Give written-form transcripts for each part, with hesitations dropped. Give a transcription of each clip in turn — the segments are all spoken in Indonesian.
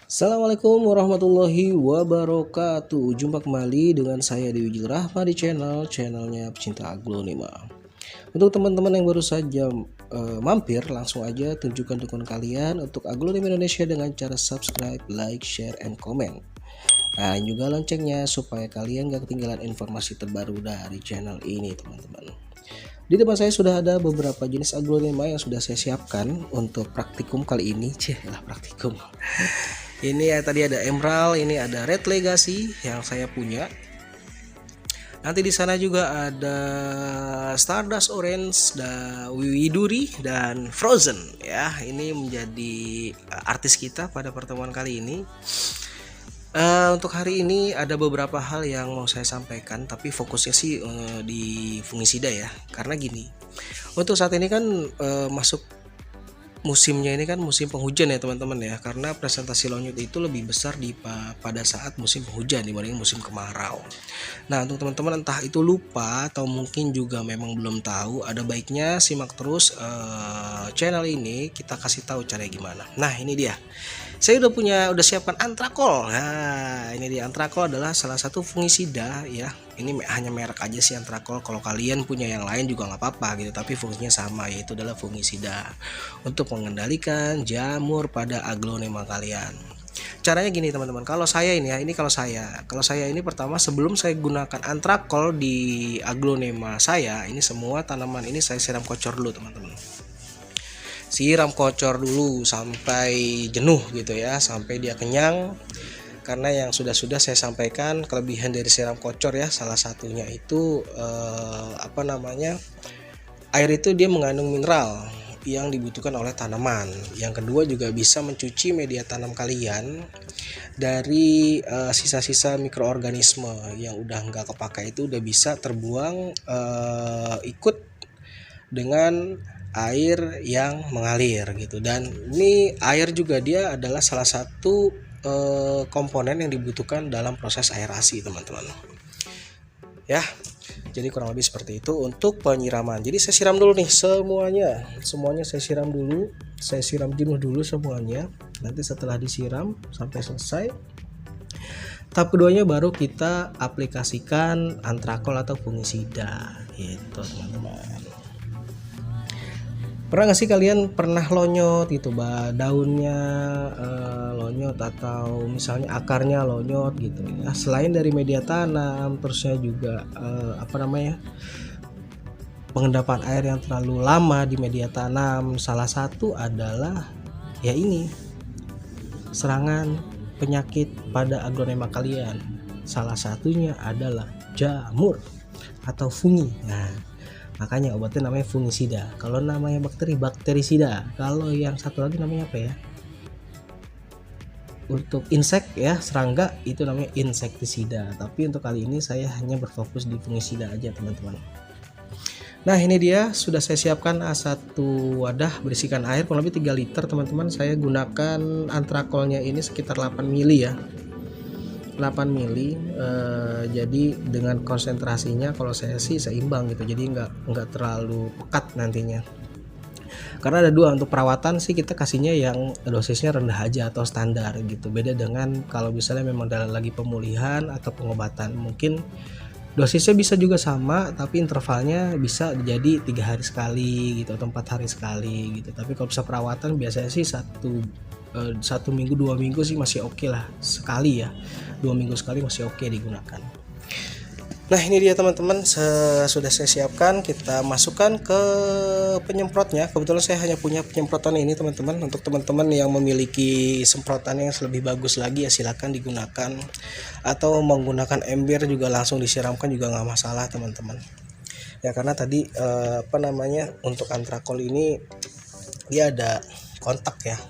Assalamualaikum warahmatullahi wabarakatuh. Jumpa kembali dengan saya Dewi Rahma di channelnya pecinta aglonema. Untuk teman-teman yang baru saja mampir, langsung aja tunjukkan dukungan kalian untuk aglonema Indonesia dengan cara subscribe, like, share, and comment. Nah, juga loncengnya supaya kalian gak ketinggalan informasi terbaru dari channel ini, teman-teman. Di depan saya sudah ada beberapa jenis aglonema yang sudah saya siapkan untuk praktikum kali ini. Praktikum. Ini ya, tadi ada Emerald, ini ada Red Legacy yang saya punya. Nanti di sana juga ada Stardust Orange, Widuri dan Frozen ya. Ini menjadi artis kita pada pertemuan kali ini. Untuk hari ini ada beberapa hal yang mau saya sampaikan, tapi fokusnya sih di fungisida ya. Karena gini, untuk saat ini kan masuk musimnya ini kan musim penghujan ya teman-teman ya, karena presentasi lonyot itu lebih besar pada saat musim penghujan dibanding musim kemarau. Nah, untuk teman-teman entah itu lupa atau mungkin juga memang belum tahu, ada baiknya simak terus channel ini, kita kasih tahu caranya gimana. Nah, ini dia. Saya udah siapkan Antrakol. Nah, ini dia. Antrakol adalah salah satu fungisida ya. Ini hanya merek aja sih Antrakol. Kalau kalian punya yang lain juga nggak apa-apa gitu, tapi fungsinya sama, yaitu adalah fungisida untuk mengendalikan jamur pada aglonema kalian. Caranya gini teman-teman. Kalau saya ini pertama, sebelum saya gunakan Antrakol di aglonema saya, ini semua tanaman ini saya siram kocor dulu teman-teman. Siram kocor dulu sampai jenuh gitu ya, sampai dia kenyang. Karena yang sudah saya sampaikan kelebihan dari siram kocor ya, salah satunya itu air itu dia mengandung mineral yang dibutuhkan oleh tanaman. Yang kedua juga bisa mencuci media tanam kalian dari sisa-sisa mikroorganisme yang udah nggak kepakai, itu udah bisa terbuang ikut dengan air yang mengalir gitu. Dan ini air juga dia adalah salah satu komponen yang dibutuhkan dalam proses aerasi teman-teman ya. Jadi kurang lebih seperti itu untuk penyiraman. Jadi saya siram dulu nih semuanya saya siram dulu, saya siram jenuh dulu semuanya. Nanti setelah disiram sampai selesai, tahap keduanya baru kita aplikasikan Antrakol atau fungisida gitu teman-teman. Pernah gak sih kalian lonyot gitu, daunnya lonyot atau misalnya akarnya lonyot gitu ya. Selain dari media tanam, terusnya juga pengendapan air yang terlalu lama di media tanam. Salah satu adalah ya ini, serangan penyakit pada aglonema kalian. Salah satunya adalah jamur atau fungi. Nah, makanya obatnya namanya fungisida. Kalau namanya bakterisida. Kalau yang satu lagi namanya apa ya? Untuk insek ya, serangga, itu namanya insektisida. Tapi untuk kali ini saya hanya berfokus di fungisida aja teman-teman. Nah, ini dia sudah saya siapkan satu wadah berisikan air kurang lebih 3 liter teman-teman. Saya gunakan Antrakolnya ini sekitar 8 mili ya. 8 mili, jadi dengan konsentrasinya kalau saya sih seimbang gitu, jadi nggak terlalu pekat nantinya. Karena ada dua, untuk perawatan sih kita kasihnya yang dosisnya rendah aja atau standar gitu. Beda dengan kalau misalnya memang lagi pemulihan atau pengobatan, mungkin dosisnya bisa juga sama tapi intervalnya bisa jadi 3 hari sekali gitu atau 4 hari sekali gitu. Tapi kalau bisa perawatan biasanya sih satu minggu 2 minggu sih masih oke lah sekali ya, 2 minggu sekali masih oke digunakan. Nah, ini dia teman-teman, sudah saya siapkan. Kita masukkan ke penyemprotnya. Kebetulan saya hanya punya penyemprotan ini teman-teman. Untuk teman-teman yang memiliki semprotan yang lebih bagus lagi ya silakan digunakan, atau menggunakan ember juga langsung disiramkan juga nggak masalah teman-teman ya. Karena tadi untuk Antrakol ini dia ada kontak ya,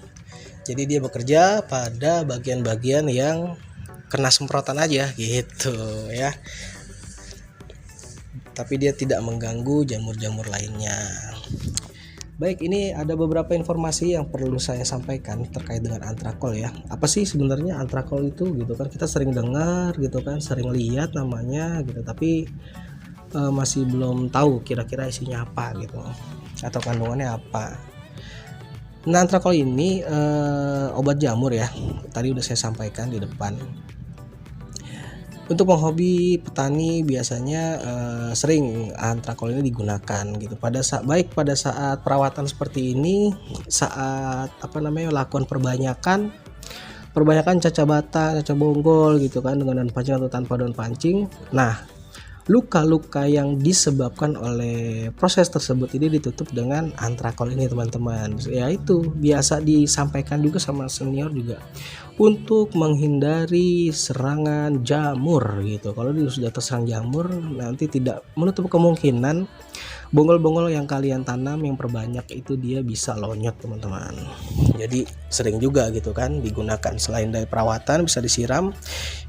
jadi dia bekerja pada bagian-bagian yang kena semprotan aja gitu ya, tapi dia tidak mengganggu jamur-jamur lainnya. Baik, ini ada beberapa informasi yang perlu saya sampaikan terkait dengan Antrakol ya. Apa sih sebenarnya Antrakol itu gitu kan, kita sering dengar gitu kan, sering lihat namanya gitu, tapi masih belum tahu kira-kira isinya apa gitu atau kandungannya apa. Nah, antrakol ini obat jamur ya. Tadi udah saya sampaikan di depan. Untuk penghobi petani biasanya sering antrakol ini digunakan gitu. Baik pada saat perawatan seperti ini, saat lakukan perbanyakan caca bata, caca bonggol gitu kan, dengan daun pancing atau tanpa daun pancing. Nah, luka-luka yang disebabkan oleh proses tersebut ini ditutup dengan antrakol ini teman-teman. Ya itu biasa disampaikan juga sama senior juga, untuk menghindari serangan jamur gitu. Kalau dia sudah terserang jamur, nanti tidak menutup kemungkinan bonggol-bonggol yang kalian tanam yang perbanyak itu dia bisa lonyot teman-teman. Jadi sering juga gitu kan digunakan, selain dari perawatan bisa disiram,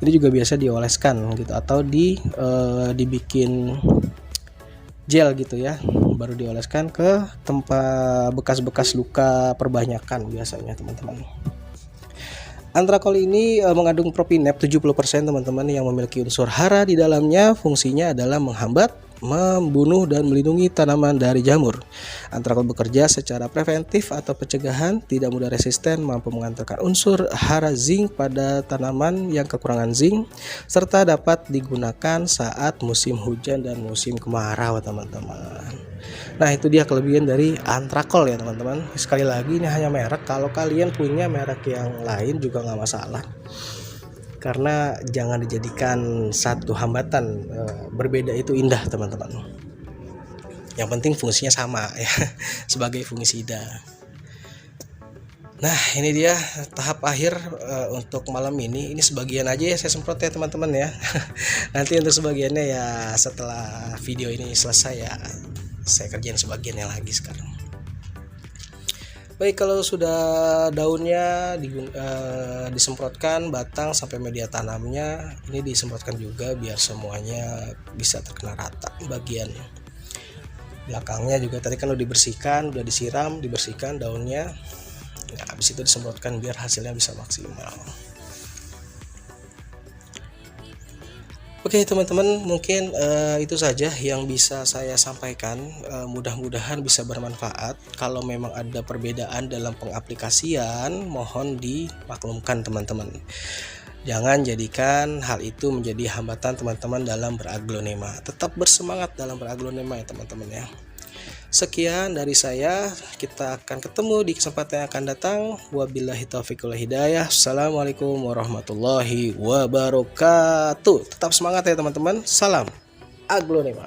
ini juga biasa dioleskan gitu, atau dibikin gel gitu ya, baru dioleskan ke tempat bekas-bekas luka perbanyakan biasanya teman-teman. Antrakol ini mengandung propinep 70% teman-teman, yang memiliki unsur hara di dalamnya. Fungsinya adalah menghambat, membunuh, dan melindungi tanaman dari jamur. Antrakol bekerja secara preventif atau pencegahan, tidak mudah resisten, mampu mengantarkan unsur hara zinc pada tanaman yang kekurangan zinc, serta dapat digunakan saat musim hujan dan musim kemarau teman-teman. Nah, itu dia kelebihan dari antrakol ya teman-teman. Sekali lagi ini hanya merek, kalau kalian punya merek yang lain juga nggak masalah, karena jangan dijadikan satu hambatan. Berbeda itu indah teman-teman, yang penting fungsinya sama ya sebagai fungisida. Nah, ini dia tahap akhir untuk malam ini sebagian aja ya saya semprot ya teman-teman ya. Nanti untuk sebagiannya ya setelah video ini selesai ya saya kerjain sebagiannya lagi sekarang. Baik, kalau sudah daunnya disemprotkan, batang sampai media tanamnya ini disemprotkan juga biar semuanya bisa terkena rata. Bagian belakangnya juga tadi kan udah dibersihkan, udah disiram, dibersihkan daunnya. Nah, habis itu disemprotkan biar hasilnya bisa maksimal. Oke teman-teman, mungkin itu saja yang bisa saya sampaikan. Mudah-mudahan bisa bermanfaat. Kalau memang ada perbedaan dalam pengaplikasian, mohon dimaklumkan teman-teman. Jangan jadikan hal itu menjadi hambatan teman-teman dalam beraglonema. Tetap bersemangat dalam beraglonema ya teman-teman ya. Sekian dari saya, kita akan ketemu di kesempatan yang akan datang. Wabillahi taufiq wal hidayah. Assalamualaikum warahmatullahi wabarakatuh. Tetap semangat ya teman-teman. Salam aglonema.